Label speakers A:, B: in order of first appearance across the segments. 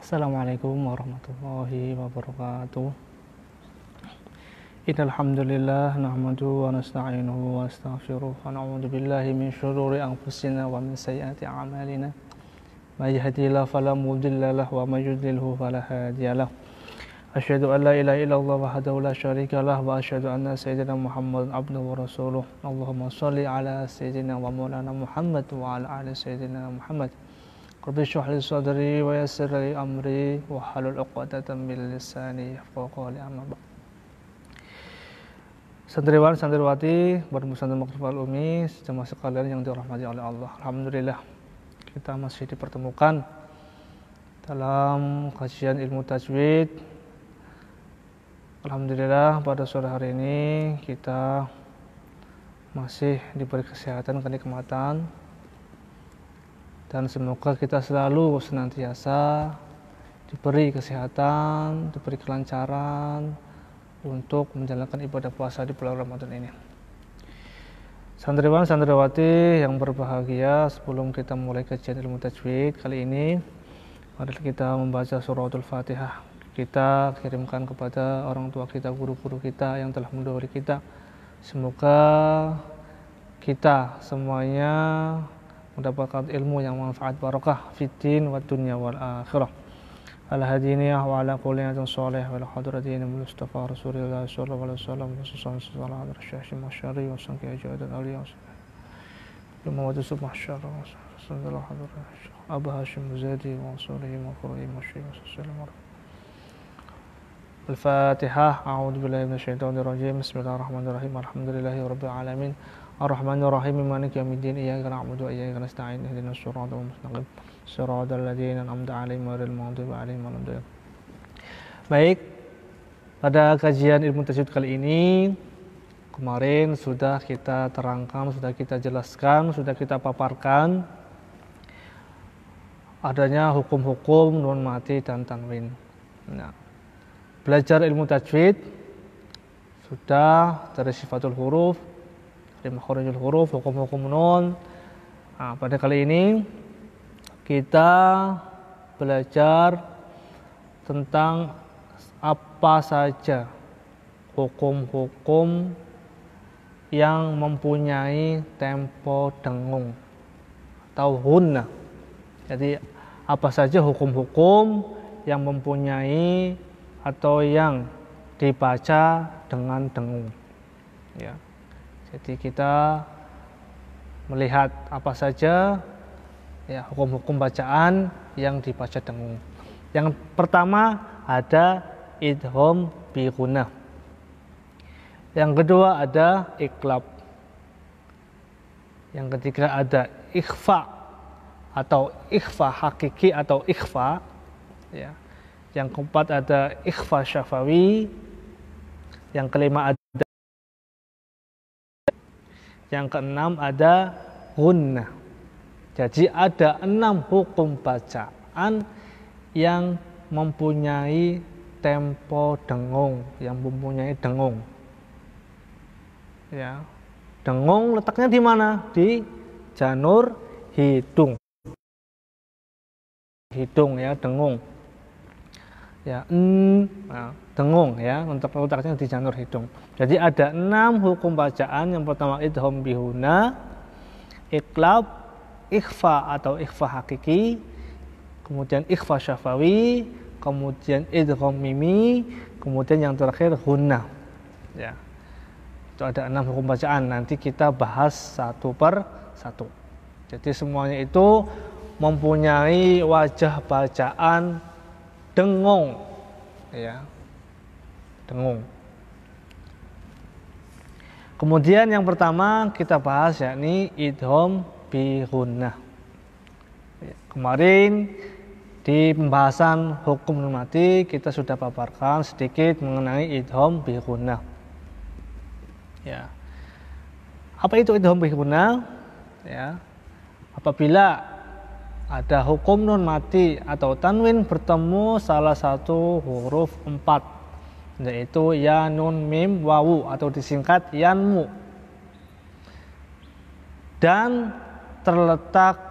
A: Assalamualaikum warahmatullahi wabarakatuh. Innal hamdalillah nahmaduhu wa nasta'inuhu wa nastaghfiruh wa na'udzu billahi min shururi anfusina wa min sayyiati a'malina. May yahdihillahu fala mudilla lahu wa may yudlilhu fala hadiya lahu. Asyhadu an la ilaha illallah wahdahu la syarika lahu wa asyhadu anna sayyidina Muhammadan abduhu wa rasuluh. Allahumma shalli ala sayyidina wa maulana Muhammad wa ala ali sayyidina Muhammad. Rabbi shrah li sadri wa yassir li amri wa halul 'uqdatam min lisani yafqahu qawli. Amma ba'd. Santriwan santriwati bermusnad Makrifal Umi, jemaah sekalian yang dirahmati oleh Allah. Alhamdulillah kita masih dipertemukan dalam kajian ilmu tajwid. Alhamdulillah pada sore hari ini kita masih diberi kesehatan, kenikmatan, dan semoga kita selalu senantiasa diberi kesehatan, diberi kelancaran untuk menjalankan ibadah puasa di bulan Ramadan ini. Santriwan santriwati yang berbahagia, sebelum kita mulai kajian ilmu tajwid kali ini, mari kita membaca suratul Fatihah. Kita kirimkan kepada orang tua kita, guru-guru kita yang telah mendahului kita. Semoga kita semuanya mendapatkan ilmu yang manfaat barakah fiddin wa dunya wal akhirah. Al-hadiniyah wa ala kuliyatin salih wa ala hadratin Mustafa Rasulullah sallallahu alaihi wasallam wa sallallahu alaihi wasallam masyari wa sangki ajadan aliyah lima wadu subah syarah sallallahu alaihi wasallam Abu Hashim Muzadi wa surihi wa furuhi masyari wa sallallahu Al-Fatihah. A'udzu billahi minasyaitonir rajim. Bismillahirrahmanirrahim. Alhamdulillahi rabbil alamin. Ar-Rahmanir Rahim. Maliki yaumiddin. Iyyaka na'budu wa iyyaka nasta'in. Ihdinas siratal mustaqim. Shiratal ladzina an'amta 'alaihim ghairil maghdubi 'alaihim waladdallin. Baik, pada kajian ilmu tajwid kali ini kemarin sudah kita terangkan, sudah kita jelaskan, sudah kita paparkan adanya hukum-hukum nun mati dan tanwin. Nah, belajar ilmu tajwid sudah dari sifatul huruf, dari makharijul huruf, hukum-hukum nun. Nah, pada kali ini kita belajar tentang apa saja hukum-hukum yang mempunyai tempo dengung atau hunna. Jadi apa saja hukum-hukum yang mempunyai atau yang dibaca dengan dengung, ya. Jadi kita melihat apa saja ya hukum-hukum bacaan yang dibaca dengung. Yang pertama ada idgham bi gunnah. Yang kedua ada iqlab. Yang ketiga ada ikhfa atau ikhfa hakiki atau ikhfa, ya. Yang keempat ada ikhfa syafawi. Yang kelima ada, yang keenam ada gunnah. Jadi ada 6 hukum bacaan yang mempunyai tempo dengung, yang mempunyai dengung. Ya. Dengung letaknya di mana? Di janur hidung. Hidung ya, dengung. Ya, nah, dengung ya, untuk letaknya di janur hidung. Jadi ada 6 hukum bacaan. Yang pertama idgham bihuna, iqlab, ikhfa atau ikhfa hakiki, kemudian ikhfa syafawi, kemudian idgham mimi, kemudian yang terakhir hunna. Ya. Itu ada 6 hukum bacaan. Nanti kita bahas satu per satu. Jadi semuanya itu mempunyai wajah bacaan dengung, ya, dengung. Kemudian yang pertama kita bahas yakni idgham bi gunnah. Kemarin di pembahasan hukum nun mati kita sudah paparkan sedikit mengenai idgham bi gunnah. Ya. Apa itu idgham bi gunnah? Ya. Apabila ada hukum nun mati atau tanwin bertemu salah satu huruf 4, yaitu ya, nun, mim, wawu atau disingkat yanmu, dan terletak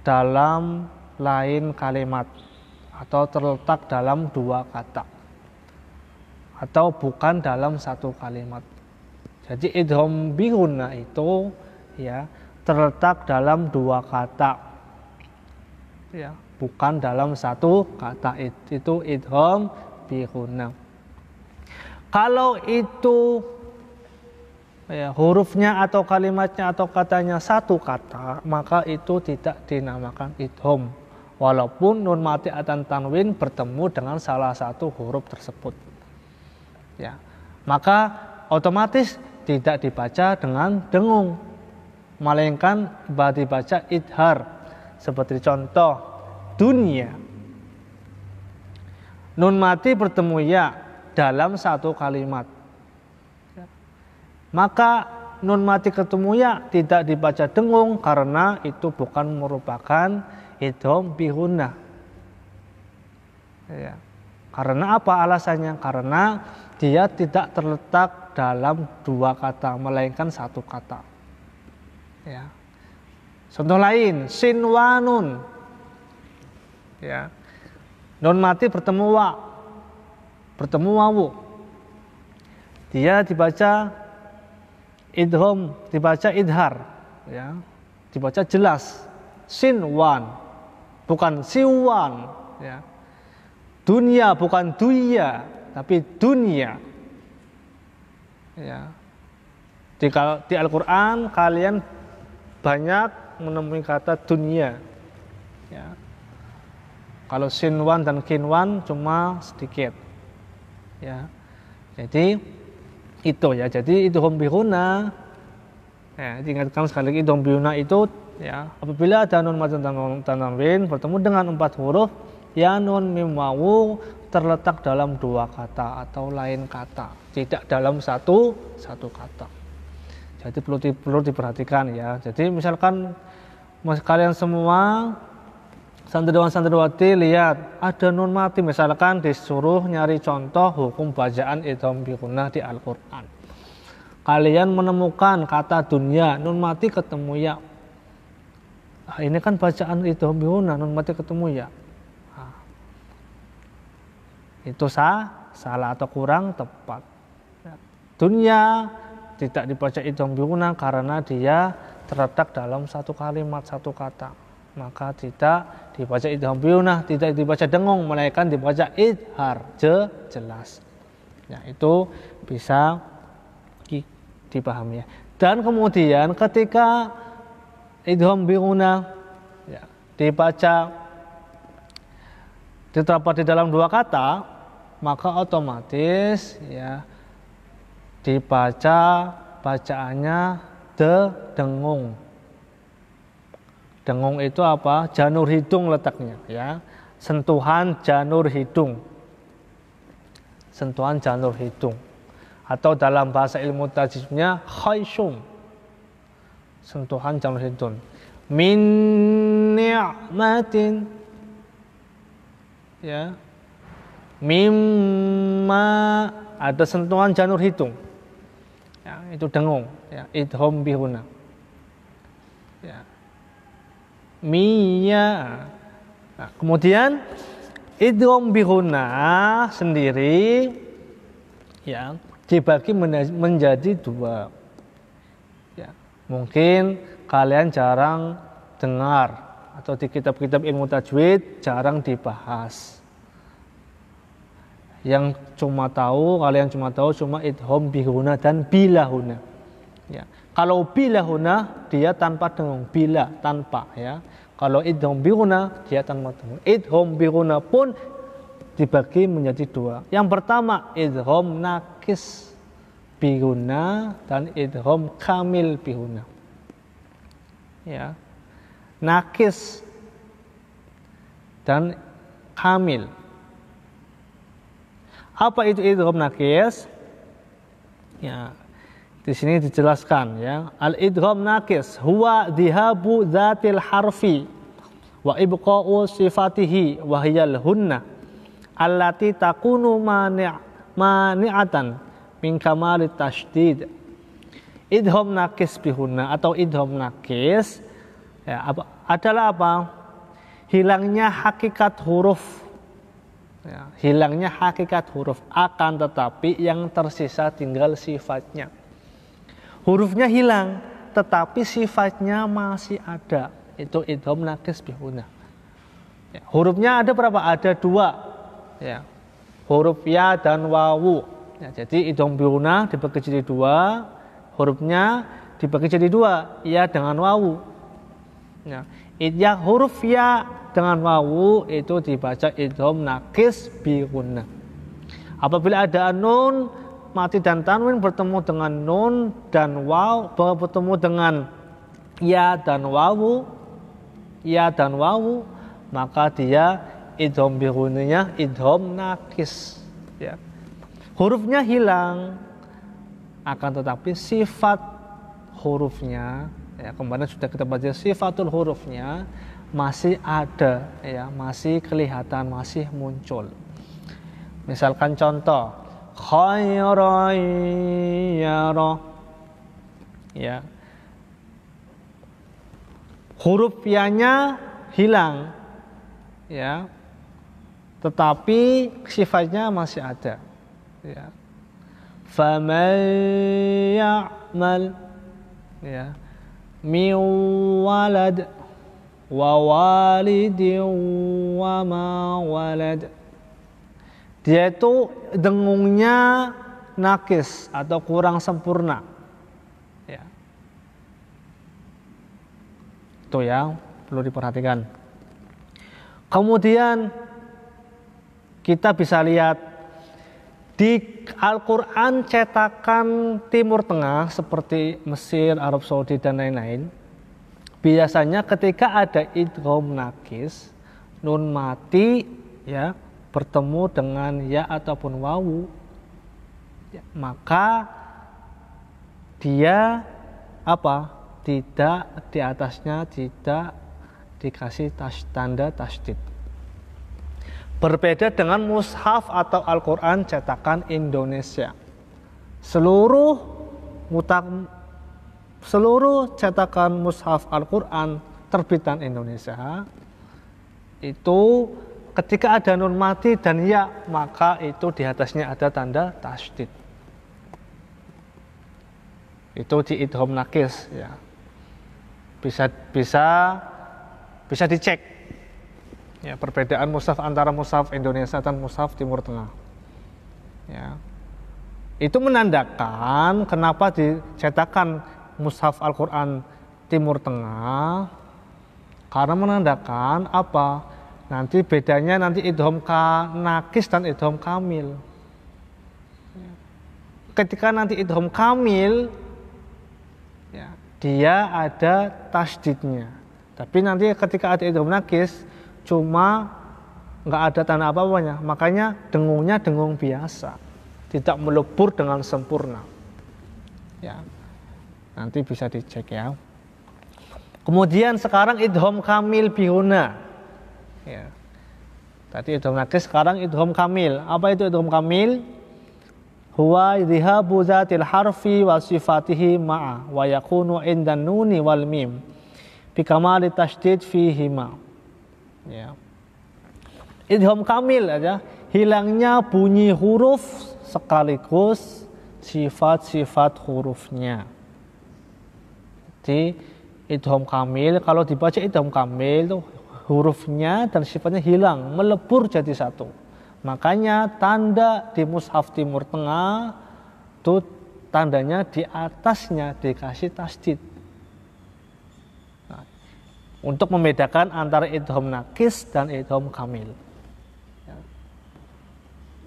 A: dalam lain kalimat atau terletak dalam dua kata atau bukan dalam satu kalimat. Jadi idgham bi gunna itu ya terletak dalam dua kata ya, bukan dalam satu kata. Itu idgham bi gunna. Kalau itu ya, hurufnya atau kalimatnya atau katanya satu kata, maka itu tidak dinamakan idgham walaupun nun mati atan tanwin bertemu dengan salah satu huruf tersebut ya, maka otomatis tidak dibaca dengan dengung, melainkan dibaca idhar. Seperti contoh dunia, nun mati bertemu ya dalam satu kalimat, maka nun mati ketemu ya tidak dibaca dengung karena itu bukan merupakan idgham bi gunnah ya. Karena apa alasannya? Karena dia tidak terletak dalam dua kata melainkan satu kata ya. Contoh lain, sinwanun ya, nun mati bertemu wa, bertemu wawu, dia dibaca idgham, dibaca idhar ya, dibaca jelas sinwan bukan siwan ya. Dunia bukan duya tapi dunia ya. Di Al-Qur'an kalian banyak menemui kata dunia ya. Kalau sinwan dan kinwan cuma sedikit ya. Jadi itu ya, jadi idgham bi gunna ya, diingatkan sekali lagi idgham bi gunna itu ya, apabila ada nun mad dan tanwin bertemu dengan 4 huruf ya, nun mim wawu terletak dalam dua kata atau lain kata, tidak dalam satu kata. Jadi perlu diperhatikan ya. Jadi misalkan kalian semua santriwan-santriwati lihat ada nun mati, misalkan disuruh nyari contoh hukum bacaan idgham bi gunnah di Al-Qur'an. Kalian menemukan kata dunia, nun mati ketemu ya. Nah, ini kan bacaan idgham bi gunnah, nun mati ketemu ya. Nah, itu salah atau kurang tepat. Dunia tidak dibaca idgham bi gunnah karena dia terletak dalam satu kalimat, satu kata. Maka tidak dibaca idgham bi gunnah, tidak dibaca dengung, melainkan dibaca idhar, jelas. Ya, itu bisa dipahami ya. Dan kemudian ketika idgham bi gunnah ya, dibaca terdapat di dalam dua kata, maka otomatis ya dibaca bacaannya dengung. Dengung itu apa? Janur hidung letaknya ya. Sentuhan janur hidung. Sentuhan janur hidung. Atau dalam bahasa ilmu tajwidnya khayshum. Sentuhan janur hidung. Min ni'matin ya. Mimma ada sentuhan janur hidung. Ya, itu dengung ya, idgham bi gunnah. Ya. Miya. Nah, kemudian idgham bi gunnah sendiri ya dibagi menjadi dua. Ya, mungkin kalian jarang dengar atau di kitab-kitab ilmu tajwid jarang dibahas. Yang kalian cuma tahu idgham bi gunnah dan bila gunnah. Ya. Kalau bila gunnah dia tanpa dengung, bila tanpa ya. Kalau idgham bi gunnah dia tanpa dengung. Idgham bi gunnah pun dibagi menjadi dua. Yang pertama idgham nakis bi gunnah dan idgham kamil bi gunnah. Ya. Nakis dan kamil. Apa itu idgham nakis? Ya, di sini dijelaskan ya. Al-idgham nakis huwa dhihabu dzatil harfi wa ibqa'u sifatihi wa hiyal hunna allati takunu mani'atan min kamalit tasydid. Idgham nakis bi hunna atau idgham nakis ya, adalah apa? hilangnya hakikat huruf. Ya, hilangnya hakikat huruf, akan tetapi yang tersisa tinggal sifatnya. Hurufnya hilang, tetapi sifatnya masih ada. Itu idgham naqis bi gunah. Ya, hurufnya ada berapa? Ada 2. Ya. Huruf ya dan wawu. Ya, jadi idgham bi gunah dibagi jadi 2. Hurufnya dibagi jadi 2, ya dengan wawu. Ya, huruf ya dengan wawu itu dibaca idgham naqis bi gunah. Apabila ada nun mati dan tanwin bertemu dengan nun dan waw, bertemu dengan ya dan wawu, maka dia idgham bi gunahnya idgham naqis. Ya. Hurufnya hilang, akan tetapi sifat hurufnya, ya, kemarin sudah kita baca sifatul hurufnya masih ada, ya, masih kelihatan, masih muncul. Misalkan contoh khairan yara, ya, huruf ya-nya hilang, ya, tetapi sifatnya masih ada, ya. Faman ya'mal, ya, min walad wa walidin wa ma walad. Dia itu dengungnya nakis atau kurang sempurna. Ya. Itu yang perlu diperhatikan. Kemudian kita bisa lihat di Al-Quran cetakan Timur Tengah seperti Mesir, Arab Saudi dan lain-lain. Biasanya ketika ada idgham naqis, nun mati, ya, bertemu dengan ya ataupun wawu, ya, maka dia apa? Tidak, di atasnya tidak dikasih tanda tasydid. Berbeda dengan mushaf atau Al-Quran cetakan Indonesia. Seluruh cetakan mushaf Al-Quran terbitan Indonesia itu ketika ada nun mati dan ya, maka itu di atasnya ada tanda tasydid. Itu di idgham naqis, ya. Bisa dicek, ya, perbedaan mushaf antara mushaf Indonesia dan mushaf Timur Tengah. Ya. Itu menandakan kenapa dicetakan mushaf Al-Quran Timur Tengah, karena menandakan apa? Nanti bedanya nanti idgham naqis dan idgham kamil. Ketika nanti idgham kamil, ya, dia ada tasydidnya. Tapi nanti ketika ada idgham naqis cuma nggak ada tanda apa-apanya, makanya dengungnya dengung biasa, tidak melebur dengan sempurna. Ya, nanti bisa dicek, ya. Kemudian sekarang idgham kamil bi gunah. Ya. Tadi idgham naqis, sekarang idgham kamil. Apa itu idgham kamil? Huwa idhabu zatil harfi wa sifatihi ma'a wa yakunu indan nuni wal mim bi kamali tasydid fihi ma. Ya. Idgham kamil aja, hilangnya bunyi huruf sekaligus sifat-sifat hurufnya. Jadi idgham kamil, kalau dibaca idgham kamil itu hurufnya dan sifatnya hilang, melebur jadi satu. Makanya tanda di mushaf Timur Tengah itu tandanya di atasnya dikasih tasydid. Nah, untuk membedakan antara idgham naqis dan idgham kamil. Ya.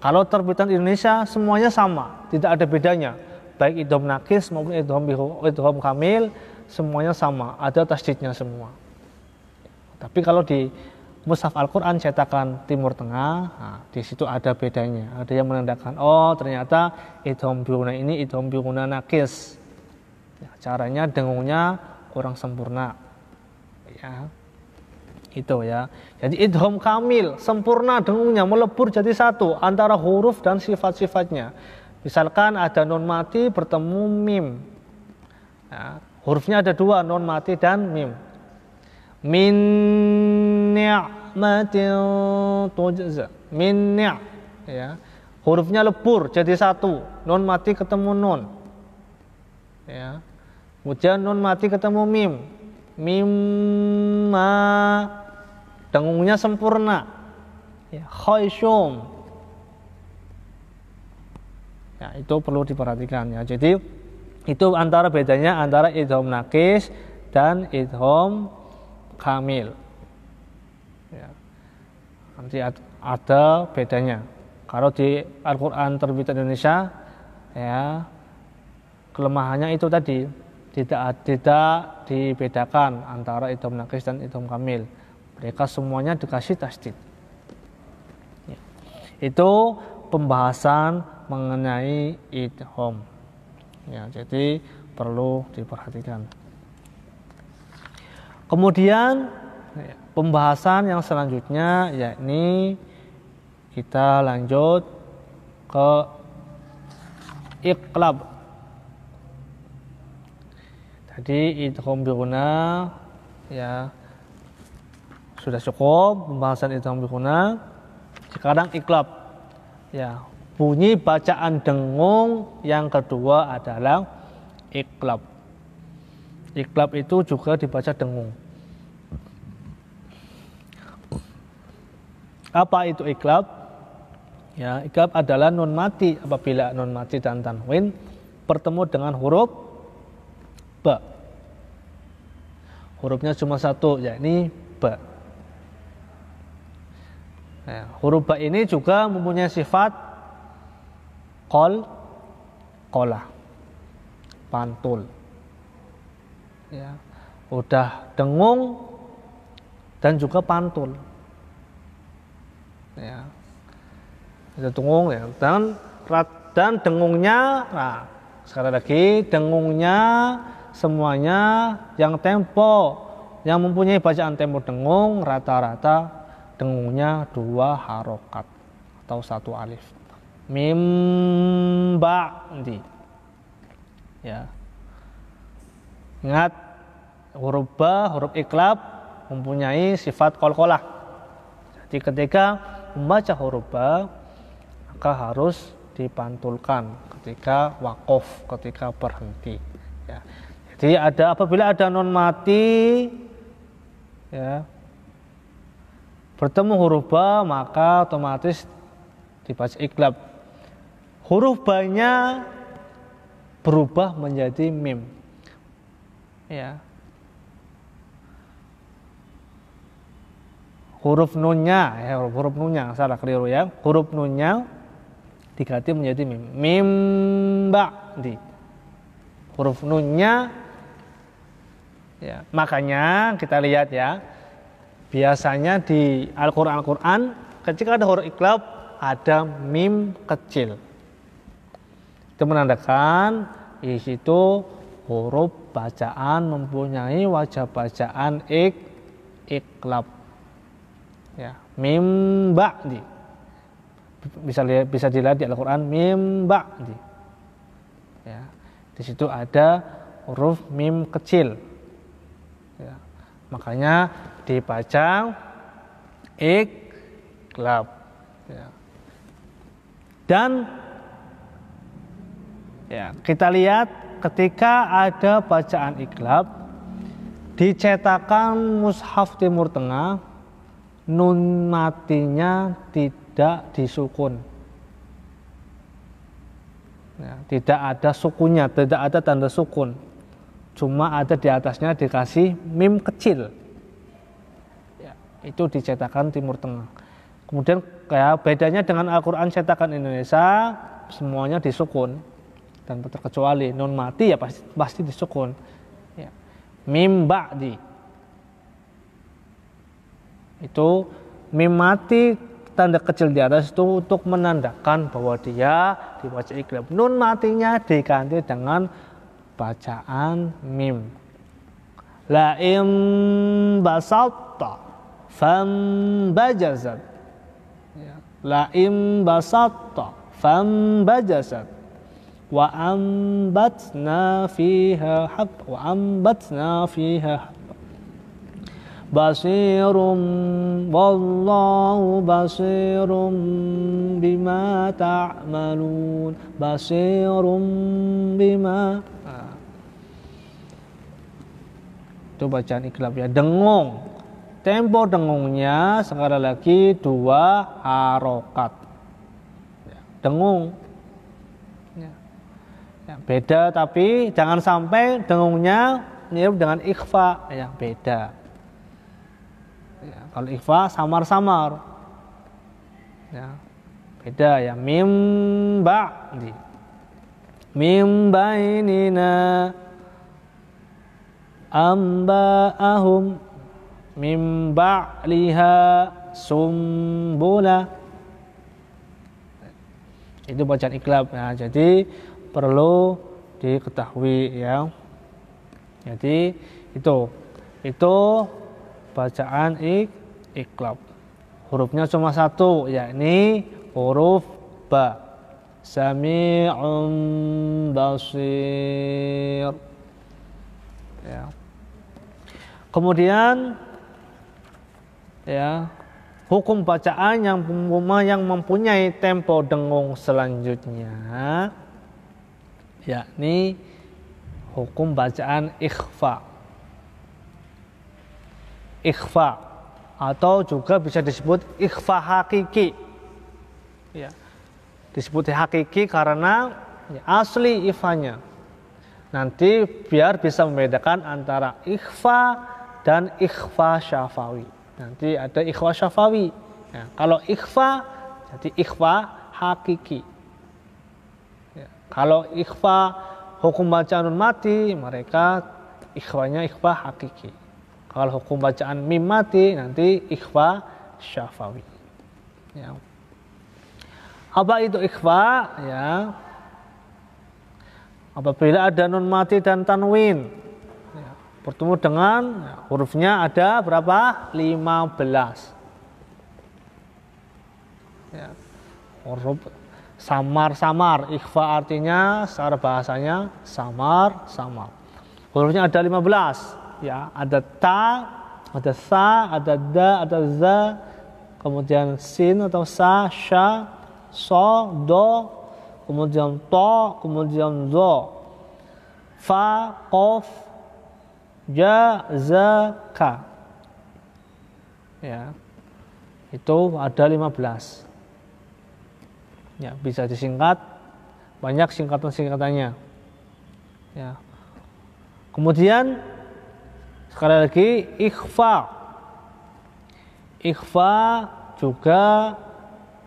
A: Kalau terbitan Indonesia semuanya sama, tidak ada bedanya. Baik idgham naqis maupun idgham kamil semuanya sama, ada tasydidnya semua. Tapi kalau di mushaf Al-Quran cetakan Timur Tengah, nah, di situ ada bedanya. Ada yang menandakan, oh ternyata idgham bi gunah ini idgham bi gunah naqis. Ya, caranya dengungnya kurang sempurna. Ya, itu, ya. Jadi idgham kamil sempurna, dengungnya melebur jadi satu antara huruf dan sifat-sifatnya. Misalkan ada nun mati bertemu mim. Ya, hurufnya ada 2, nun mati dan mim. Min ni'matin tujza. Min ya. Hurufnya lebur jadi satu. Nun mati ketemu nun. Ya. Kemudian nun mati ketemu mim. Mimma, dengungnya sempurna. Ya, khaisyum. Ya, itu perlu diperhatikan ya. Jadi itu antara bedanya antara idgham naqis dan idgham kamil. Ya. Nanti ada bedanya. Kalau di Al-Qur'an terbitan Indonesia ya, kelemahannya itu tadi tidak dibedakan antara idgham naqis dan idgham kamil. Mereka semuanya dikasih tasdid. Ya. Itu pembahasan mengenai idgham. Ya, jadi perlu diperhatikan. Kemudian pembahasan yang selanjutnya yakni kita lanjut ke iqlab. Jadi idgham bi ghunna ya sudah cukup pembahasan idgham bi ghunna. Sekarang iqlab. Ya, bunyi bacaan dengung yang kedua adalah iqlab. Iqlab itu juga dibaca dengung. Apa itu iqlab? Ya, iqlab adalah nun mati apabila nun mati dan tanwin bertemu dengan huruf ba. Hurufnya cuma satu, yakni ba. Nah, huruf ba ini juga mempunyai sifat qolah, pantul. Ya, udah dengung dan juga pantul. Ya, itu dengung ya, dan dengungnya. Nah, sekali lagi dengungnya semuanya yang mempunyai bacaan tempo dengung rata-rata dengungnya 2 harokat atau 1 alif. Mim ba'di. Ya. Ingat, huruf ba, huruf iqlab mempunyai sifat qalqalah. Jadi ketika membaca huruf ba maka harus dipantulkan ketika waqaf, ketika berhenti. Ya. Jadi apabila ada nun mati ya bertemu huruf ba maka otomatis dibaca iqlab. Huruf ba-nya berubah menjadi mim. Ya. Huruf nunnya, huruf nunnya salah keliru ya. Huruf nunnya diganti menjadi mim. Mim ba'di. Huruf nunnya ya, makanya kita lihat ya. Biasanya di Al-Qur'an ketika ada huruf iqlab ada mim kecil. Itu menandakan di situ huruf bacaan mempunyai wajah bacaan iqlab. Ya, mim ba'di. Bisa dilihat di Al-Qur'an mim ba'di. Ya, di situ ada huruf mim kecil. Ya, makanya dibaca iqlab. Ya. Dan ya, kita lihat ketika ada bacaan iqlab di cetakan mushaf Timur Tengah, nun matinya tidak disukun. Ya, tidak ada sukunnya, tidak ada tanda sukun. Cuma ada di atasnya dikasih mim kecil. Ya, itu di cetakan Timur Tengah. Kemudian kayak bedanya dengan Al-Qur'an cetakan Indonesia, semuanya disukun. Dan terkecuali nun mati ya pasti disukun. Ya. Mim ba'di. Itu mim mati tanda kecil di atas itu untuk menandakan bahwa dia dibaca iqlab. Nun matinya diganti dengan bacaan mim. La im basatta fambajazat. Ya. La im basatta fambajazat. Wa ambatna fiha hab. Wa ambatna fiha hab. basirum wallahu basirum bima ta'malun. Basirum bima. Itu bacaan iklab ya. Dengung. Tempo dengungnya sekali lagi 2 harokat. Ya, dengung. Ya. Ya, beda tapi jangan sampai dengungnya mirip dengan ikhfa. Ya, beda. Ya, kalau ikhfa samar-samar. Ya, beda ya. Mim ba'di. Mim bainina amba'ahum mim ba'liha sumbula. Itu bacaan iklab ya. Jadi perlu diketahui ya. Jadi itu bacaan iklab. Hurufnya cuma 1, yakni huruf ba. Sami'un basir. Ya. Kemudian ya, hukum bacaan yang mempunyai tempo dengung selanjutnya yakni hukum bacaan ikhfa. Ikhfa atau juga bisa disebut ikhfa hakiki. Ya. Disebut hakiki karena ya, asli ikhfanya. Nanti biar bisa membedakan antara ikhfa dan ikhfa syafawi. Nanti ada ikhfa syafawi. Ya, kalau ikhfa jadi ikhfa hakiki. Ya, kalau ikhfa hukum bacaan nun mati, mereka ikhwanya ikhfa hakiki. Kalau hukum bacaan mim mati, nanti ikhfa syafawi. Ya. Apa itu ikhfa? Ya. Apabila ada nun mati dan tanwin, ya, bertemu dengan ya, hurufnya ada berapa? 15. Ya. Huruf samar-samar. Ikhfa artinya secara bahasanya samar-samar. Hurufnya ada 15. Ya, ada ta, ada sa, ada da, ada za, kemudian sin atau sa, sya, so, do, kemudian to, kemudian zo, fa, qaf, ja, za, ka. Ya, itu ada 15. Ya, bisa disingkat, banyak singkatan-singkatannya. Ya. Kemudian sekali lagi ikhfa. Ikhfa juga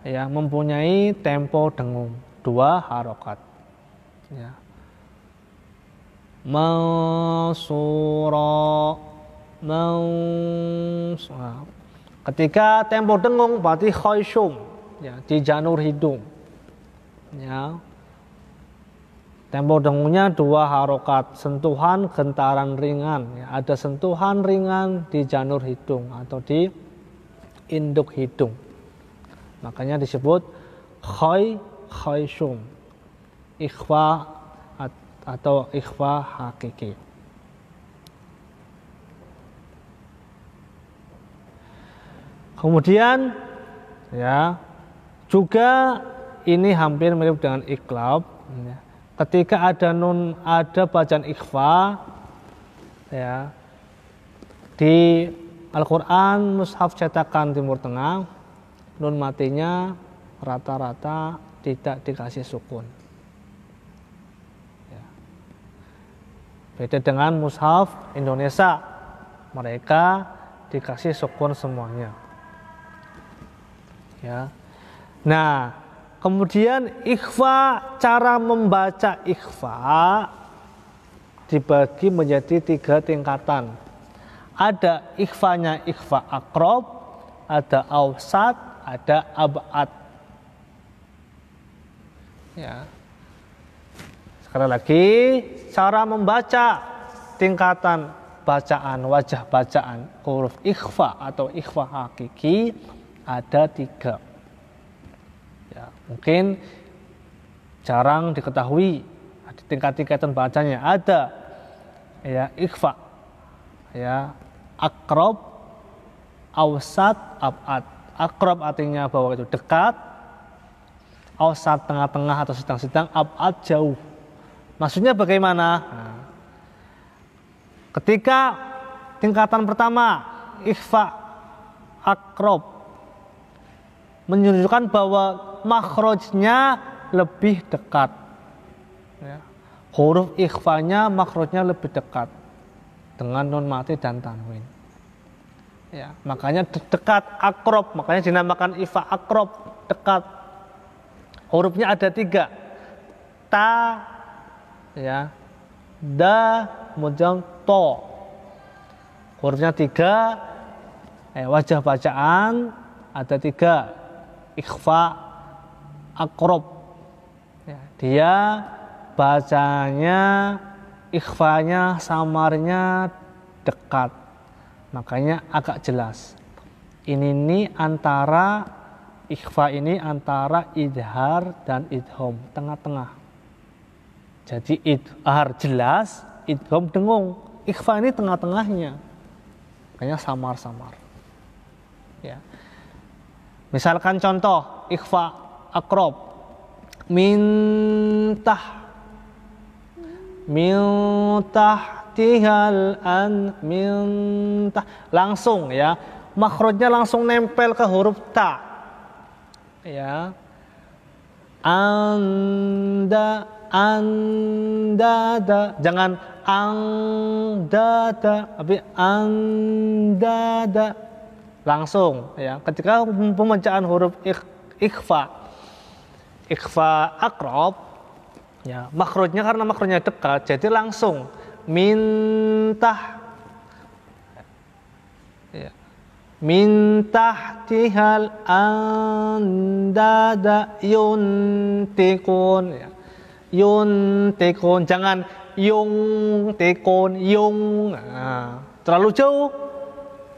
A: ya mempunyai tempo dengung 2 harokat. Ya. Mansura. Ketika tempo dengung berarti khayshum, ya, di janur hidung. Ya. Tempo dengungnya 2 harokat, sentuhan gentaran ringan. Ya, ada sentuhan ringan di janur hidung atau di induk hidung. Makanya disebut khayshum, ikhfa atau ikhfa hakiki. Kemudian ya juga ini hampir mirip dengan iklab. Ya. Ketika ada bacaan ikhfa ya di Al-Quran mushaf cetakan Timur Tengah, nun matinya rata-rata tidak dikasih sukun. Ya. Beda dengan mushaf Indonesia, mereka dikasih sukun semuanya. Ya. Nah, kemudian ikhfa, cara membaca ikhfa dibagi menjadi 3 tingkatan. Ada ikhfanya ikhfa akrob, ada awsat, ada ab'ad. Ya. Sekali lagi, cara membaca tingkatan bacaan, wajah bacaan huruf ikhfa atau ikhfa hakiki ada 3. Ya, mungkin jarang diketahui tingkat-tingkatan bacanya. Ada ya ikhfa ya akrob, Awsat, ab'ad. Aqrab artinya bahwa itu dekat, awsat tengah-tengah atau sedang-sedang, ab'ad jauh. Maksudnya bagaimana? Nah, ketika tingkatan pertama ikhfa aqrab menunjukkan bahwa makhrajnya lebih dekat. Ya. Huruf ikhfanya makhrajnya lebih dekat dengan nun mati dan tanwin. Ya, makanya dekat aqrab, makanya dinamakan ikhfa aqrab, dekat. Hurufnya ada 3. Ta, ya, da, kemudian to. Hurufnya 3. Wajah bacaan ada 3. Ikhfa aqrab. Ya, dia bacanya, ikhfanya, samarnya dekat. Makanya agak jelas. Ini antara ikhfa ini antara idhar dan idhom, tengah-tengah. Jadi idhar jelas, idhom dengung. Ikhfa ini tengah-tengahnya. Makanya samar-samar. Ya. Misalkan contoh ikhfa aqrab. Mintah tihal an mintah, langsung ya, makhrajnya langsung nempel ke huruf ta, ya. Andada, jangan angdada, tapi andada, langsung ya. Ketika pembacaan huruf ikhfa aqrab, ya, makhrajnya karena makhrajnya dekat, jadi langsung mintah, ya. Mintah tihal andada yuntikun, ya. Yuntikun, jangan yungtikun, yung, nah, terlalu jauh.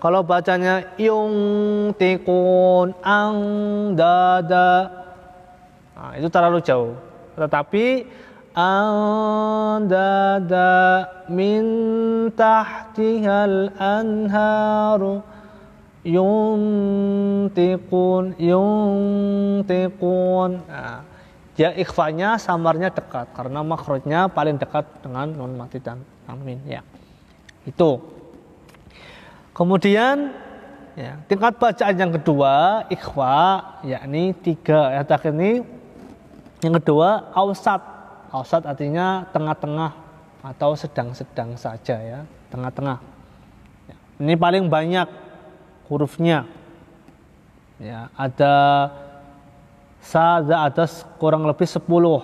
A: Kalau bacanya yungtikun andada, nah, itu terlalu jauh. Tetapi andada min tahtihal anharu yuntiqun. Nah, dia ikhfanya samarnya dekat karena makhrajnya paling dekat dengan nun mati dan tanwin, ya. Itu. Kemudian ya, tingkat bacaan yang kedua ikhfa, yakni 3 ya, ini. Yang kedua awsat. Awsat artinya tengah-tengah atau sedang-sedang saja, ya, tengah-tengah. Ya, ini paling banyak hurufnya. Ya, ada kurang lebih 10.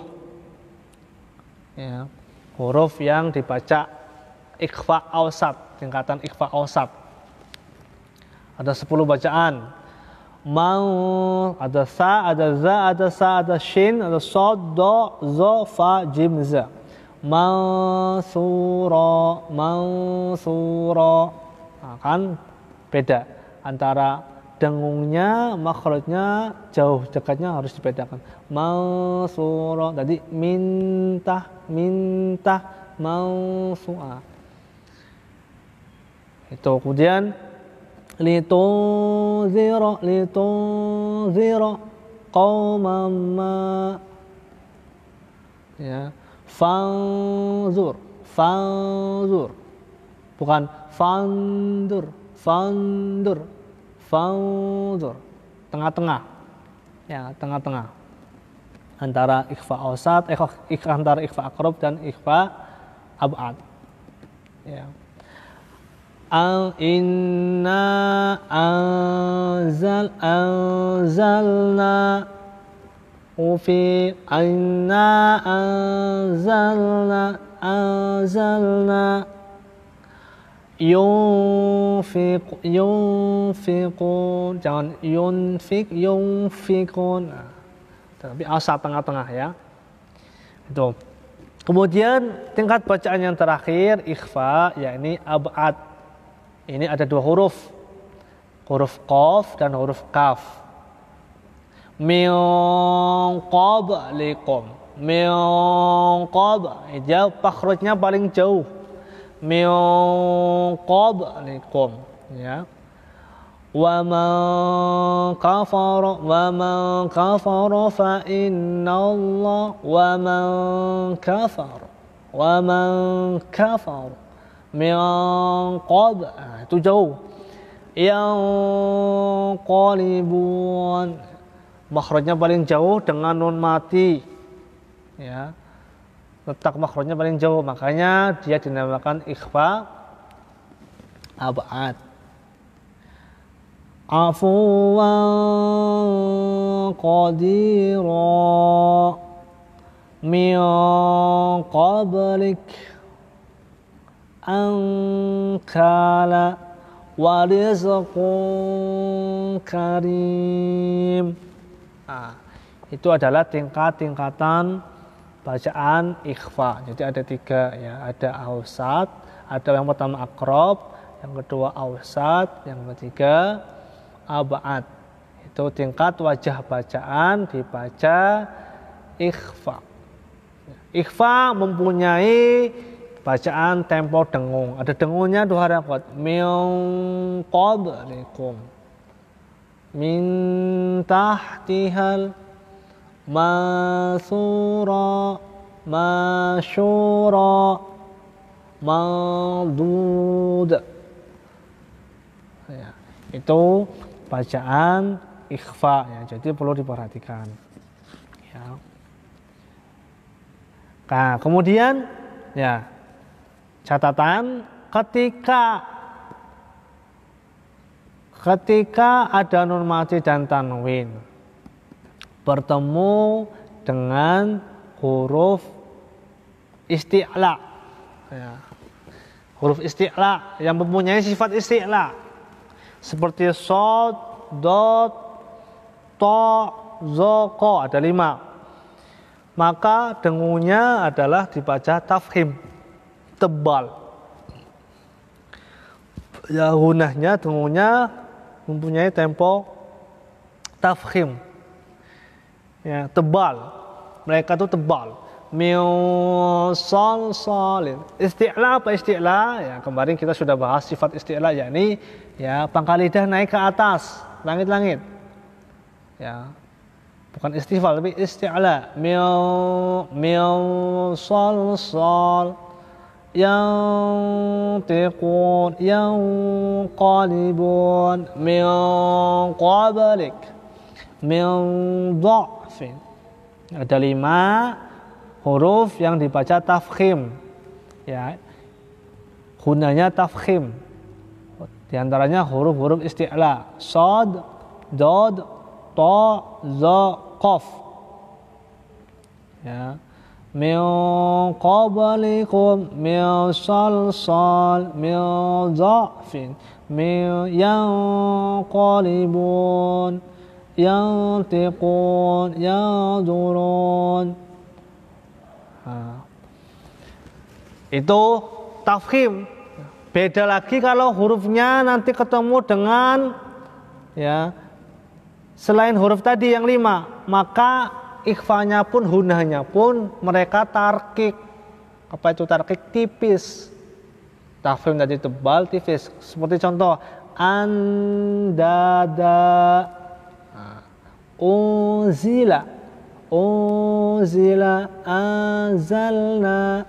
A: Ya, huruf yang dibaca ikhfa awsat, tingkatan ikhfa awsat. Ada 10 bacaan. Mau, ada sa, ada za, ada sa, ada shin, ada sod, do, zo, fa, jim, za. Mansura. Nah, kan beda antara dengungnya, makhrajnya jauh, dekatnya harus dibedakan. Mansura, tadi minta, mansura. Itu. Kemudian litunzira qauman ma, ya, fanzur, bukan fandur, tengah-tengah, ya, tengah-tengah antara ikhfa awsat, antara ikhfa aqrab dan ikhfa ab'ad, ya. Inna anzalna fi inna anzalna yunfiqun, jangan yunfiqun, tapi asal tengah-tengah, ya. Itu. Kemudian tingkat bacaan yang terakhir ikhfa, yakni ab'ad. Ini ada 2 huruf qaf dan huruf kaf. Min qablikum, dia makhrajnya paling jauh. Min qablikum, ya. وَمَنْ كَفَرَ فَإِنَّ اللَّهَ وَمَنْ كَفَرَ مِنْ قَبْلِ itu jauh. يَنْقَلِبُونَ makhrajnya paling jauh dengan nun mati, ya, letak makhrajnya paling jauh, makanya dia dinamakan ikhfa ab'ad. Afuwan qadira min qablik ankala wa rizqun karim. Itu adalah tingkat-tingkatan bacaan ikhfa. Jadi ada 3, ya, ada awsat, ada yang pertama aqrab, yang kedua awsat, yang ketiga ab'ad. Itu tingkat wajah bacaan dibaca ikhfa. Ikhfa mempunyai bacaan tempo dengung. Ada dengungnya 2 harakat. Min qablikum, min tahtihal masura masyura maldud. Ya, itu bacaan ikhfa, ya, jadi perlu diperhatikan, ya. Nah, kemudian, ya, catatan ketika ada nun mati dan tanwin bertemu dengan huruf isti'la, ya, huruf isti'la yang mempunyai sifat isti'la seperti shad, dot, ta, za, qa, ada 5. Maka dengungnya adalah dibaca tafkhim, tebal. Ya, gunahnya dengungnya mempunyai tempo tafkhim, ya, tebal. Mereka itu tebal. Salsalin. Isti'la apa isti'la? Ya, kemarin kita sudah bahas sifat isti'la, yakni, ya, pangkal lidah naik ke atas, langit-langit. Ya. Bukan istifal tapi isti'la. Salsal yantiqun yanqalibun min qablik min dha'fin. Ada 5 huruf yang dibaca tafkhim, ya, gunanya tafkhim. Di antaranya huruf-huruf isti'la, shad, dod, ta, za, qaf, ya. Min qablikum min salsal min dha'fin min yanqalibun yantiqun yadurun. Itu tafkhim. Beda lagi kalau hurufnya nanti ketemu dengan, ya, selain huruf tadi yang 5, maka ikhfanya pun, hunahnya pun mereka tarkik. Apa itu tarkik? Tipis. Tafkhim tadi tebal, tipis. Seperti contoh andada, unzila, anzalna,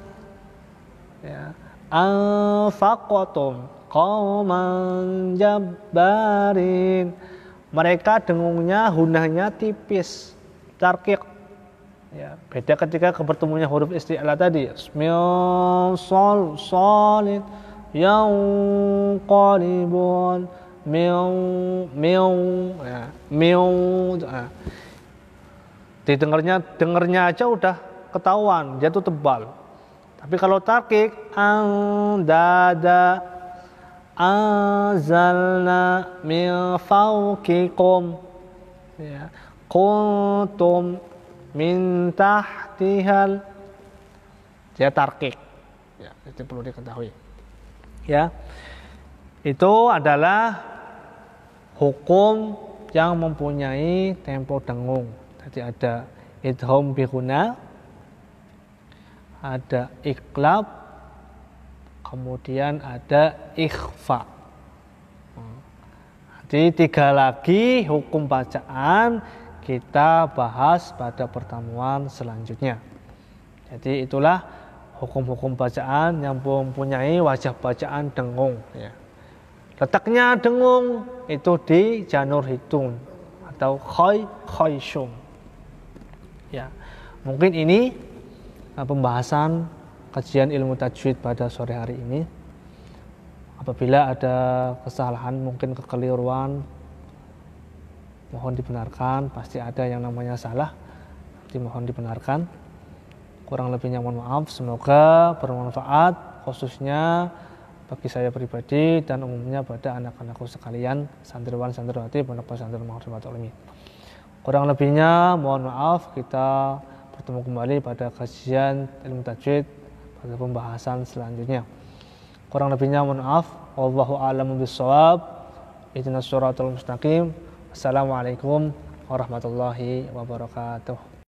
A: ya, anfaqatum qauman jabbarin. Mereka dengungnya, hunahnya tipis, tarkik, ya. Beda ketika bertemunya huruf isti'la tadi, salsalin yanqalibun ya. Dengarnya aja udah ketahuan dia tuh tebal. Tapi kalau tarkik, andada anzalna min fawqikum, ya, kuntum min tahtihal, dia tarkik, ya, itu perlu diketahui, ya. Itu adalah hukum yang mempunyai tempo dengung. Tadi ada idgham bi ghunna, ada iqlab, kemudian ada ikhfa. Jadi 3 lagi hukum bacaan kita bahas pada pertemuan selanjutnya. Jadi itulah hukum-hukum bacaan yang mempunyai wajah bacaan dengung. Ya. Letaknya dengung itu di janur hidung atau khayshum. Ya, mungkin ini pembahasan kajian ilmu tajwid pada sore hari ini. Apabila ada kesalahan, mungkin kekeliruan, mohon dibenarkan. Pasti ada yang namanya salah, jadi mohon dibenarkan. Kurang lebihnya mohon maaf. Semoga bermanfaat, khususnya bagi saya pribadi dan umumnya pada anak-anakku sekalian, santriwan santriwati pondok pesantren Mahfudzatul Ulumi. Kurang lebihnya mohon maaf. Kita bertemu kembali pada kajian ilmu tajwid pada pembahasan selanjutnya. Kurang lebihnya mohon maaf. Wallahu a'lamu bishawab. Ihdinas shiratal mustaqim. Assalamualaikum warahmatullahi wabarakatuh.